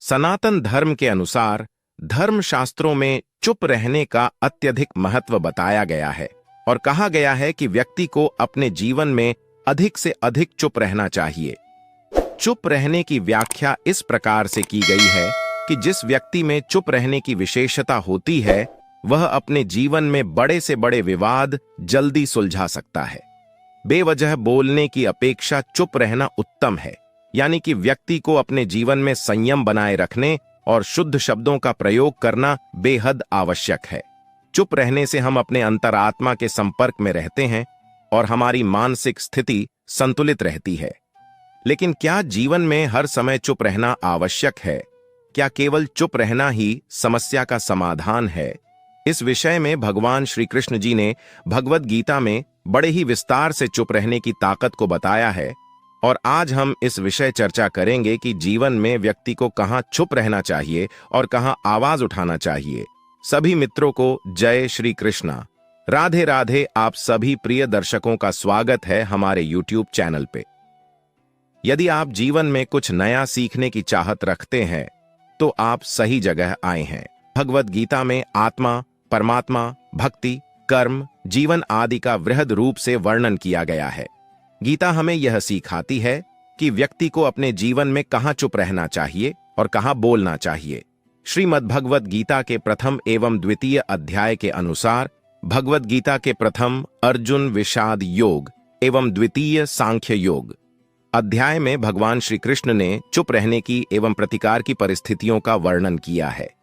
सनातन धर्म के अनुसार धर्मशास्त्रों में चुप रहने का अत्यधिक महत्व बताया गया है और कहा गया है कि व्यक्ति को अपने जीवन में अधिक से अधिक चुप रहना चाहिए। चुप रहने की व्याख्या इस प्रकार से की गई है कि जिस व्यक्ति में चुप रहने की विशेषता होती है वह अपने जीवन में बड़े से बड़े विवाद जल्दी सुलझा सकता है। बेवजह बोलने की अपेक्षा चुप रहना उत्तम है, यानी कि व्यक्ति को अपने जीवन में संयम बनाए रखने और शुद्ध शब्दों का प्रयोग करना बेहद आवश्यक है। चुप रहने से हम अपने अंतरात्मा के संपर्क में रहते हैं और हमारी मानसिक स्थिति संतुलित रहती है। लेकिन क्या जीवन में हर समय चुप रहना आवश्यक है? क्या केवल चुप रहना ही समस्या का समाधान है? इस विषय में भगवान श्री कृष्ण जी ने भगवद गीता में बड़े ही विस्तार से चुप रहने की ताकत को बताया है और आज हम इस विषय चर्चा करेंगे कि जीवन में व्यक्ति को कहां चुप रहना चाहिए और कहां आवाज उठाना चाहिए। सभी मित्रों को जय श्री कृष्णा, राधे राधे। आप सभी प्रिय दर्शकों का स्वागत है हमारे YouTube चैनल पे। यदि आप जीवन में कुछ नया सीखने की चाहत रखते हैं तो आप सही जगह आए हैं। भगवद गीता में आत्मा, परमात्मा, भक्ति, कर्म, जीवन आदि का वृहद रूप से वर्णन किया गया है। गीता हमें यह सिखाती है कि व्यक्ति को अपने जीवन में कहां चुप रहना चाहिए और कहां बोलना चाहिए। श्रीमद् भगवद गीता के प्रथम एवं द्वितीय अध्याय के अनुसार भगवद गीता के प्रथम अर्जुन विषाद योग एवं द्वितीय सांख्य योग अध्याय में भगवान श्री कृष्ण ने चुप रहने की एवं प्रतिकार की परिस्थितियों का वर्णन किया है।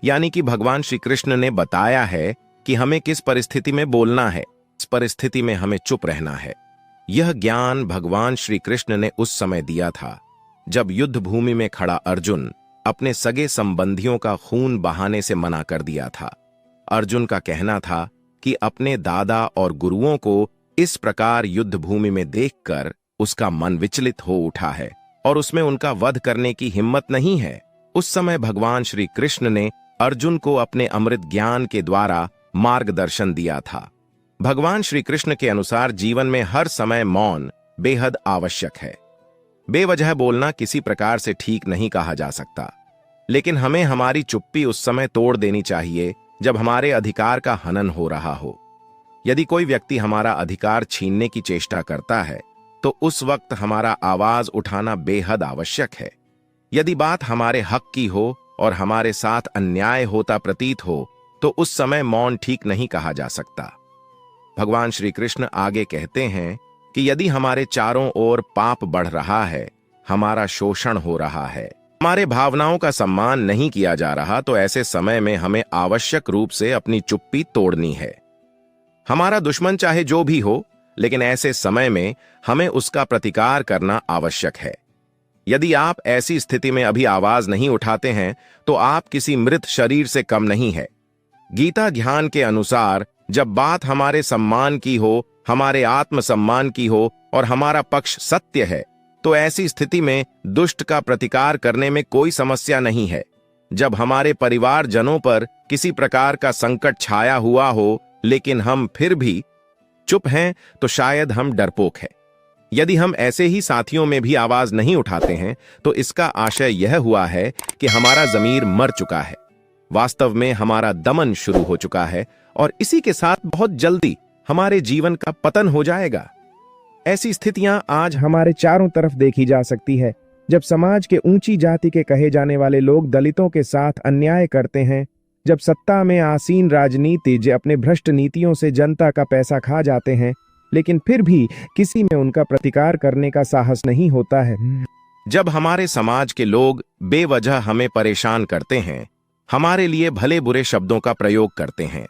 यानी कि भगवान श्री कृष्ण ने बताया है कि हमें किस परिस्थिति में बोलना है, इस परिस्थिति में हमें चुप रहना है। यह ज्ञान भगवान श्री कृष्ण ने उस समय दिया था जब युद्ध भूमि में खड़ा अर्जुन अपने सगे संबंधियों का खून बहाने से मना कर दिया था। अर्जुन का कहना था कि अपने दादा और गुरुओं को इस प्रकार युद्ध भूमि में देखकर उसका मन विचलित हो उठा है और उसमें उनका वध करने की हिम्मत नहीं है। उस समय भगवान श्री कृष्ण ने अर्जुन को अपने अमृत ज्ञान के द्वारा मार्गदर्शन दिया था। भगवान श्री कृष्ण के अनुसार जीवन में हर समय मौन बेहद आवश्यक है। बेवजह बोलना किसी प्रकार से ठीक नहीं कहा जा सकता, लेकिन हमें हमारी चुप्पी उस समय तोड़ देनी चाहिए जब हमारे अधिकार का हनन हो रहा हो। यदि कोई व्यक्ति हमारा अधिकार छीनने की चेष्टा करता है तो उस वक्त हमारा आवाज उठाना बेहद आवश्यक है। यदि बात हमारे हक की हो और हमारे साथ अन्याय होता प्रतीत हो तो उस समय मौन ठीक नहीं कहा जा सकता। भगवान श्री कृष्ण आगे कहते हैं कि यदि हमारे चारों ओर पाप बढ़ रहा है, हमारा शोषण हो रहा है, हमारे भावनाओं का सम्मान नहीं किया जा रहा, तो ऐसे समय में हमें आवश्यक रूप से अपनी चुप्पी तोड़नी है। हमारा दुश्मन चाहे जो भी हो, लेकिन ऐसे समय में हमें उसका प्रतिकार करना आवश्यक है। यदि आप ऐसी स्थिति में अभी आवाज नहीं उठाते हैं तो आप किसी मृत शरीर से कम नहीं है। गीता ध्यान के अनुसार जब बात हमारे सम्मान की हो, हमारे आत्मसम्मान की हो और हमारा पक्ष सत्य है, तो ऐसी स्थिति में दुष्ट का प्रतिकार करने में कोई समस्या नहीं है। जब हमारे परिवारजनों पर किसी प्रकार का संकट छाया हुआ हो लेकिन हम फिर भी चुप हैं तो शायद हम डरपोक हैं। यदि हम ऐसे ही साथियों में भी आवाज नहीं उठाते हैं तो इसका आशय यह हुआ है कि हमारा जमीर मर चुका है। वास्तव में हमारा दमन शुरू हो चुका है और इसी के साथ बहुत जल्दी हमारे जीवन का पतन हो जाएगा। ऐसी स्थितियां आज हमारे चारों तरफ देखी जा सकती है। जब समाज के ऊंची जाति के कहे जाने वाले लोग दलितों के साथ अन्याय करते हैं, जब सत्ता में आसीन राजनीतिज्ञ अपने भ्रष्ट नीतियों से जनता का पैसा खा जाते हैं, लेकिन फिर भी किसी में उनका प्रतिकार करने का साहस नहीं होता है। जब हमारे समाज के लोग बेवजह हमें परेशान करते हैं, हमारे लिए भले बुरे शब्दों का प्रयोग करते हैं,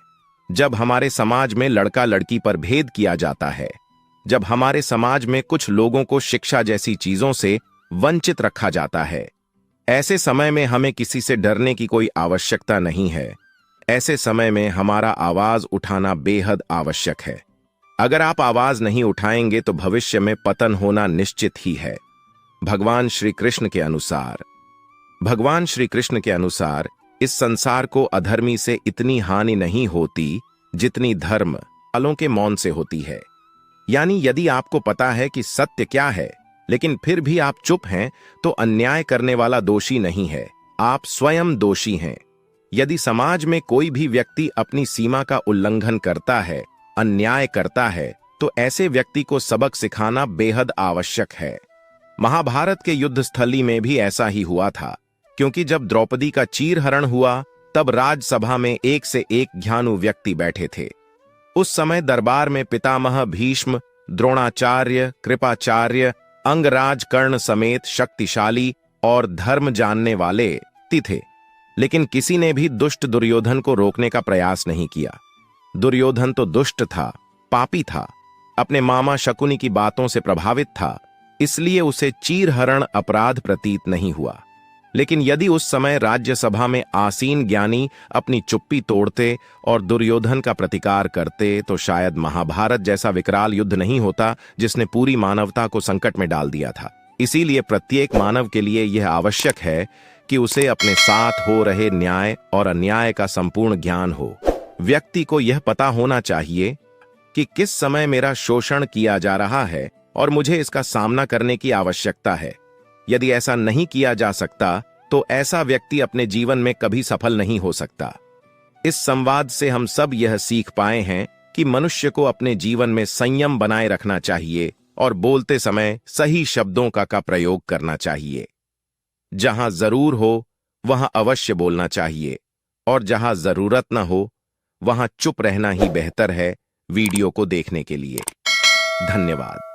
जब हमारे समाज में लड़का लड़की पर भेद किया जाता है, जब हमारे समाज में कुछ लोगों को शिक्षा जैसी चीजों से वंचित रखा जाता है, ऐसे समय में हमें किसी से डरने की कोई आवश्यकता नहीं है। ऐसे समय में हमारा आवाज उठाना बेहद आवश्यक है। अगर आप आवाज नहीं उठाएंगे तो भविष्य में पतन होना निश्चित ही है। भगवान श्री कृष्ण के अनुसार इस संसार को अधर्मी से इतनी हानि नहीं होती जितनी धर्म वालों के मौन से होती है। यानी यदि आपको पता है कि सत्य क्या है लेकिन फिर भी आप चुप हैं तो अन्याय करने वाला दोषी नहीं है, आप स्वयं दोषी हैं। यदि समाज में कोई भी व्यक्ति अपनी सीमा का उल्लंघन करता है, अन्याय करता है, तो ऐसे व्यक्ति को सबक सिखाना बेहद आवश्यक है। महाभारत के युद्ध स्थली में भी ऐसा ही हुआ था, क्योंकि जब द्रौपदी का चीरहरण हुआ तब राजसभा में एक से एक ज्ञानु व्यक्ति बैठे थे। उस समय दरबार में पितामह भीष्म, द्रोणाचार्य, कृपाचार्य, अंगराज कर्ण समेत शक्तिशाली और धर्म जानने वाले थे, लेकिन किसी ने भी दुष्ट दुर्योधन को रोकने का प्रयास नहीं किया। दुर्योधन तो दुष्ट था, पापी था, अपने मामा शकुनी की बातों से प्रभावित था, इसलिए उसे चीरहरण अपराध प्रतीत नहीं हुआ। लेकिन यदि उस समय राज्यसभा में आसीन ज्ञानी अपनी चुप्पी तोड़ते और दुर्योधन का प्रतिकार करते तो शायद महाभारत जैसा विकराल युद्ध नहीं होता जिसने पूरी मानवता को संकट में डाल दिया था। इसीलिए प्रत्येक मानव के लिए यह आवश्यक है कि उसे अपने साथ हो रहे न्याय और अन्याय का संपूर्ण ज्ञान हो। व्यक्ति को यह पता होना चाहिए कि किस समय मेरा शोषण किया जा रहा है और मुझे इसका सामना करने की आवश्यकता है। यदि ऐसा नहीं किया जा सकता तो ऐसा व्यक्ति अपने जीवन में कभी सफल नहीं हो सकता। इस संवाद से हम सब यह सीख पाए हैं कि मनुष्य को अपने जीवन में संयम बनाए रखना चाहिए और बोलते समय सही शब्दों का प्रयोग करना चाहिए। जहां जरूर हो वहां अवश्य बोलना चाहिए और जहां जरूरत न हो वहां चुप रहना ही बेहतर है। वीडियो को देखने के लिए धन्यवाद।